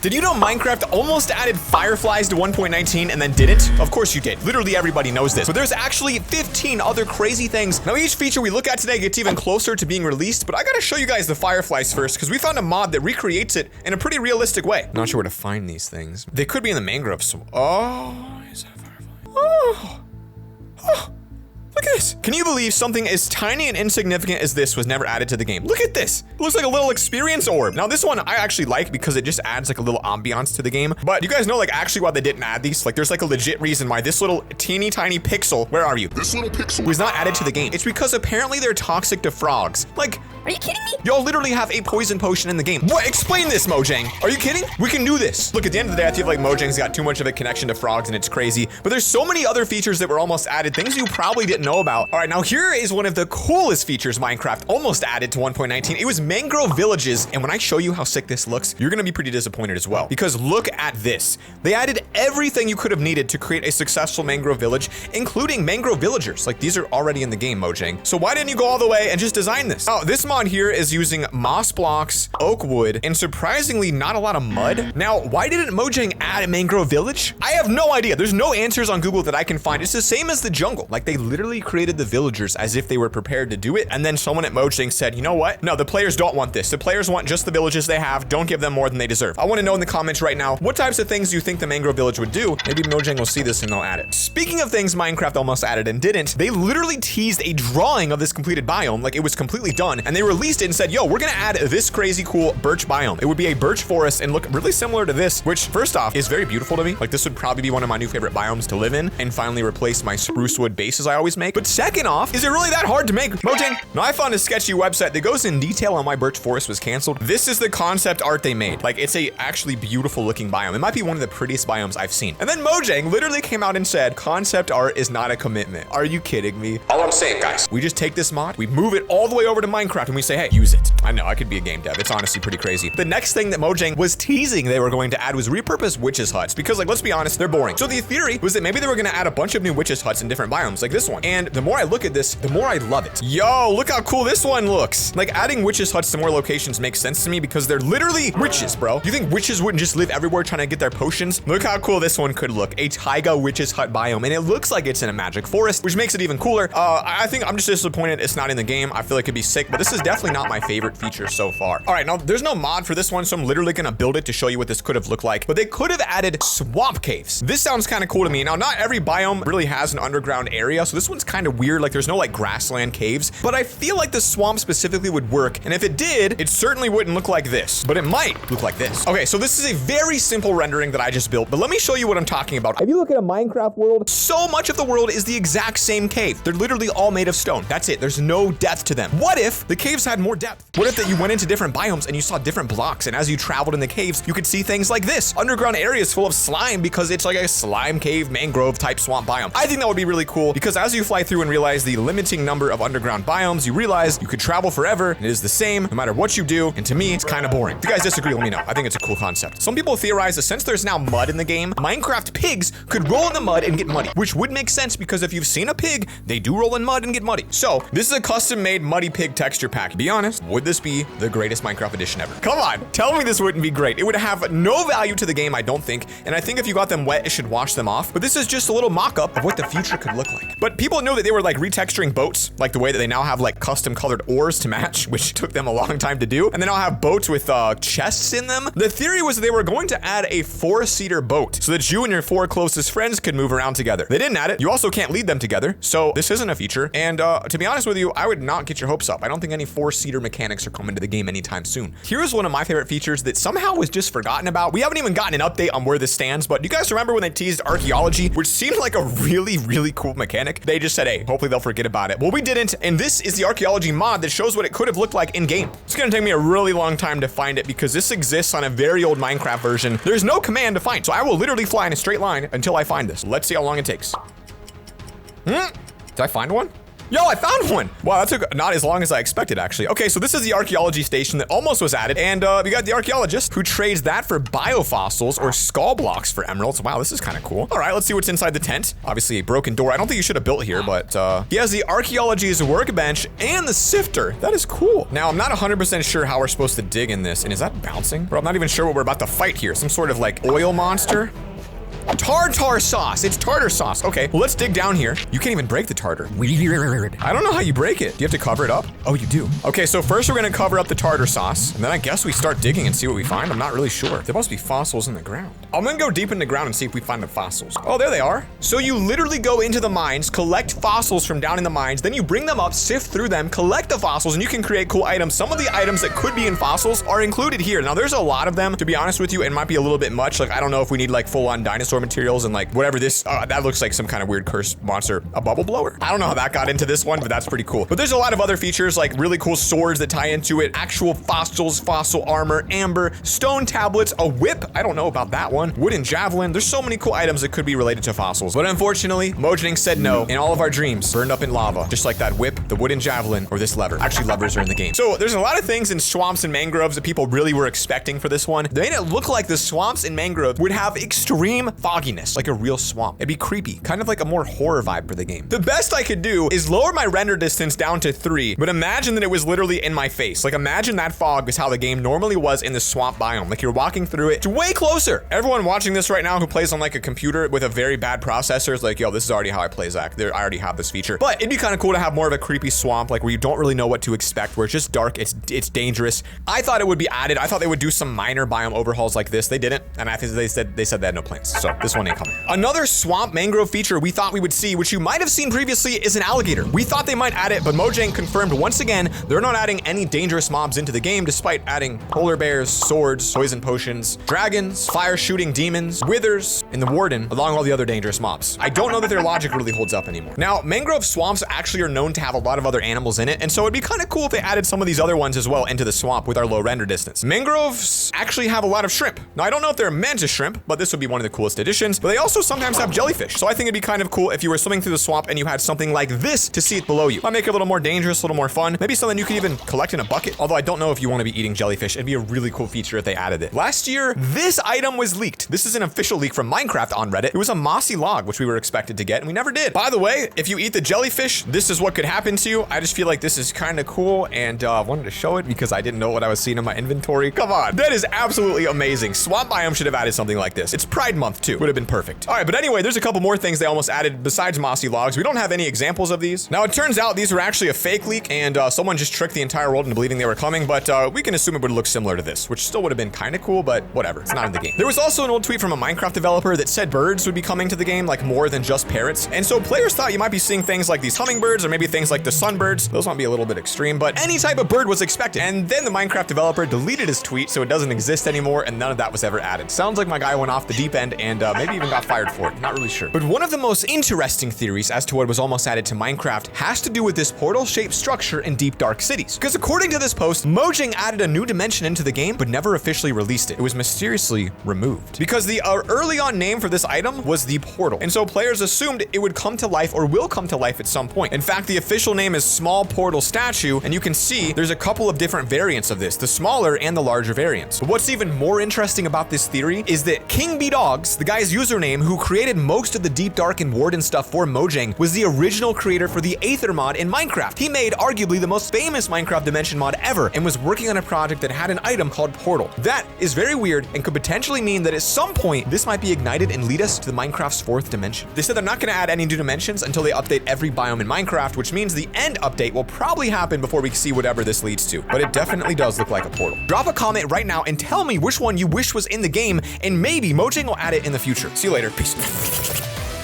Did you know Minecraft almost added Fireflies to 1.19 and then didn't? Of course you did. Literally everybody knows this. But there's actually 15 other crazy things. Now each feature we look at today gets even closer to being released, but I gotta show you guys the Fireflies first because we found a mod that recreates it in a pretty realistic way. I'm not sure where to find these things. They could be in the mangrove swamp. Oh, is that a firefly? Oh. Look at this. Can you believe something as tiny and insignificant as this was never added to the game? Look at this. It looks like a little experience orb. Now this one I actually like because it just adds like a little ambiance to the game. But you guys know like actually why they didn't add these? Like there's like a legit reason why this little teeny tiny pixel, where are you? This little pixel was not added to the game. It's because apparently they're toxic to frogs. Like, are you kidding me? Y'all literally have a poison potion in the game. What? Explain this, Mojang. Are you kidding? We can do this. Look, at the end of the day, I feel like Mojang's got too much of a connection to frogs and it's crazy. But there's so many other features that were almost added, things you probably didn't know about. All right, now here is one of the coolest features Minecraft almost added to 1.19. It was Mangrove Villages. And when I show you how sick this looks, you're gonna be pretty disappointed as well. Because look at this. They added everything you could have needed to create a successful mangrove village, including mangrove villagers. Like these are already in the game, Mojang. So why didn't you go all the way and just design this? Oh, this mod here is using moss blocks, oak wood, and surprisingly not a lot of mud. Now, why didn't Mojang add a mangrove village? I have no idea. There's no answers on Google that I can find. It's the same as the jungle. Like they literally created the villagers as if they were prepared to do it. And then someone at Mojang said, you know what? No, the players don't want this. The players want just the villages they have. Don't give them more than they deserve. I want to know in the comments right now, what types of things do you think the mangrove village would do? Maybe Mojang will see this and they'll add it. Speaking of things Minecraft almost added and didn't, they literally teased a drawing of this completed biome. Like it was completely done. And they released it and said, yo, we're gonna add this crazy cool birch biome. It would be a birch forest and look really similar to this, which first off is very beautiful to me. Like this would probably be one of my new favorite biomes to live in and finally replace my spruce wood bases I always make. But second off, is it really that hard to make? Mojang? Now I found a sketchy website that goes in detail on why birch forest was canceled. This is the concept art they made. Like it's a actually beautiful looking biome. It might be one of the prettiest biomes I've seen. And then Mojang literally came out and said, concept art is not a commitment. Are you kidding me? All I'm saying, guys, we just take this mod, we move it all the way over to Minecraft and we say, hey, use it. I know I could be a game dev. It's honestly pretty crazy. The next thing that Mojang was teasing they were going to add was repurpose witches huts because like, let's be honest, they're boring. So the theory was that maybe they were going to add a bunch of new witches huts in different biomes like this one. And the more I look at this, the more I love it. Yo, look how cool this one looks. Like adding witches huts to more locations makes sense to me because they're literally witches, bro. You think witches wouldn't just live everywhere trying to get their potions? Look how cool this one could look. A taiga witches hut biome. And it looks like it's in a magic forest, which makes it even cooler. I think I'm just disappointed it's not in the game. I feel like it'd be sick, but this is definitely not my favorite feature so far. All right, now there's no mod for this one, so I'm literally gonna build it to show you what this could have looked like. But they could have added swamp caves. This sounds kind of cool to me. Now, not every biome really has an underground area, so this one's kind of weird. Like there's no like grassland caves, but I feel like the swamp specifically would work. And if it did, it certainly wouldn't look like this, but it might look like this. Okay, so this is a very simple rendering that I just built, but let me show you what I'm talking about. If you look at a Minecraft world, so much of the world is the exact same cave. They're literally all made of stone. That's it. There's no depth to them. What if the caves had more depth? What if that you went into different biomes and you saw different blocks, and as you traveled in the caves, you could see things like this. Underground areas full of slime because it's like a slime cave mangrove type swamp biome. I think that would be really cool because as you fly through and realize the limiting number of underground biomes, you realize you could travel forever and it is the same no matter what you do. And to me, it's kind of boring. If you guys disagree, let me know. I think it's a cool concept. Some people theorize that since there's now mud in the game, Minecraft pigs could roll in the mud and get muddy, which would make sense because if you've seen a pig, they do roll in mud and get muddy. So this is a custom made muddy pig texture pack. Be honest, would this be the greatest Minecraft edition ever? Come on, tell me this wouldn't be great. It would have no value to the game, I don't think. And I think if you got them wet, it should wash them off. But this is just a little mock-up of what the future could look like. But people knew that they were like retexturing boats, like the way that they now have like custom colored oars to match, which took them a long time to do. And they now have boats with chests in them. The theory was that they were going to add a 4-seater boat so that you and your 4 closest friends could move around together. They didn't add it. You also can't lead them together. So this isn't a feature. And to be honest with you, I would not get your hopes up. I don't think any 4-seater mechanics are coming to the game anytime soon. Here's one of my favorite features that somehow was just forgotten about. We haven't even gotten an update on where this stands, but do you guys remember when they teased Archaeology, which seemed like a really, really cool mechanic? They just said, hey, hopefully they'll forget about it. Well, we didn't. And this is the Archaeology mod that shows what it could have looked like in game. It's gonna take me a really long time to find it because this exists on a very old Minecraft version. There's no command to find, so I will literally fly in a straight line until I find this. Let's see how long it takes. Did I find one? Yo, I found one. Wow, that took not as long as I expected, actually. Okay, so this is the archaeology station that almost was added. And we got the archaeologist who trades that for biofossils or skull blocks for emeralds. Wow, this is kind of cool. All right, let's see what's inside the tent. Obviously a broken door. I don't think you should have built here, but he has the archaeology's workbench and the sifter. That is cool. Now, I'm not 100% sure how we're supposed to dig in this. And is that bouncing? Bro, I'm not even sure what we're about to fight here. Some sort of like oil monster. Tartar sauce. It's tartar sauce. Okay, well, let's dig down here. You can't even break the tartar. Weird. I don't know how you break it. Do you have to cover it up? Oh, you do. Okay, so first we're gonna cover up the tartar sauce, and then I guess we start digging and see what we find. I'm not really sure. There must be fossils in the ground. I'm gonna go deep in the ground and see if we find the fossils. Oh, there they are. So you literally go into the mines, collect fossils from down in the mines, then you bring them up, sift through them, collect the fossils, and you can create cool items. Some of the items that could be in fossils are included here. Now, there's a lot of them. To be honest with you, it might be a little bit much. Like, I don't know if we need like full-on dinosaur materials and like whatever this, that looks like some kind of weird cursed monster, a bubble blower. I don't know how that got into this one, but that's pretty cool. But there's a lot of other features like really cool swords that tie into it, actual fossils, fossil armor, amber, stone tablets, a whip. I don't know about that one. Wooden javelin. There's so many cool items that could be related to fossils. But unfortunately, Mojang said no, and all of our dreams burned up in lava, just like that whip, the wooden javelin, or this lever. Actually, levers are in the game. So there's a lot of things in swamps and mangroves that people really were expecting for this one. They made it look like the swamps and mangroves would have extreme fogginess, like a real swamp. It'd be creepy, kind of like a more horror vibe for the game. The best I could do is lower my render distance down to 3, but imagine that it was literally in my face. Like, imagine that fog is how the game normally was in the swamp biome. Like, you're walking through it. It's way closer. Everyone watching this right now who plays on like a computer with a very bad processor is like, yo, this is already how I play, Zach. I already have this feature. But it'd be kind of cool to have more of a creepy swamp, like where you don't really know what to expect, where it's just dark, it's dangerous. I thought it would be added. I thought they would do some minor biome overhauls like this. They didn't, and I think they said they had no plans. So this one ain't coming. Another swamp mangrove feature we thought we would see, which you might have seen previously, is an alligator. We thought they might add it, but Mojang confirmed once again they're not adding any dangerous mobs into the game, despite adding polar bears, swords, poison potions, dragons, fire shooting demons, withers, and the warden, along all the other dangerous mobs. I don't know that their logic really holds up anymore. Now, mangrove swamps actually are known to have a lot of other animals in it, and so it'd be kind of cool if they added some of these other ones as well into the swamp with our low render distance. Mangroves actually have a lot of shrimp. Now, I don't know if they're mantis shrimp, but this would be one of the coolest additions, but they also sometimes have jellyfish. So I think it'd be kind of cool if you were swimming through the swamp and you had something like this to see it below you. Might make it a little more dangerous, a little more fun. Maybe something you could even collect in a bucket. Although I don't know if you want to be eating jellyfish. It'd be a really cool feature if they added it. Last year, this item was leaked. This is an official leak from Minecraft on Reddit. It was a mossy log, which we were expected to get, and we never did. By the way, if you eat the jellyfish, this is what could happen to you. I just feel like this is kind of cool, and I wanted to show it because I didn't know what I was seeing in my inventory. Come on, that is absolutely amazing. Swamp biome should have added something like this. It's Pride Month too. Would have been perfect. All right, but anyway, there's a couple more things they almost added besides mossy logs. We don't have any examples of these. Now, it turns out these were actually a fake leak, and someone just tricked the entire world into believing they were coming, but we can assume it would look similar to this, which still would have been kind of cool, but whatever. It's not in the game. There was also an old tweet from a Minecraft developer that said birds would be coming to the game, like more than just parrots. And so players thought you might be seeing things like these hummingbirds or maybe things like the sunbirds. Those might be a little bit extreme, but any type of bird was expected. And then the Minecraft developer deleted his tweet, so it doesn't exist anymore, and none of that was ever added. Sounds like my guy went off the deep end and maybe even got fired for it. Not really sure. But one of the most interesting theories as to what was almost added to Minecraft has to do with this portal-shaped structure in deep dark cities. Because according to this post, Mojang added a new dimension into the game, but never officially released it. It was mysteriously removed. Because the early on name for this item was the portal. And so players assumed it would come to life or will come to life at some point. In fact, the official name is Small Portal Statue, and you can see there's a couple of different variants of this, the smaller and the larger variants. But what's even more interesting about this theory is that King B Dogs, the guy's username who created most of the deep dark and warden stuff for Mojang, was the original creator for the Aether mod in Minecraft. He made arguably the most famous Minecraft dimension mod ever and was working on a project that had an item called Portal. That is very weird and could potentially mean that at some point this might be ignited and lead us to the Minecraft's 4th dimension. They said they're not going to add any new dimensions until they update every biome in Minecraft, which means the end update will probably happen before we see whatever this leads to, but it definitely does look like a portal. Drop a comment right now and tell me which one you wish was in the game, and maybe Mojang will add it in the future. See you later. Peace.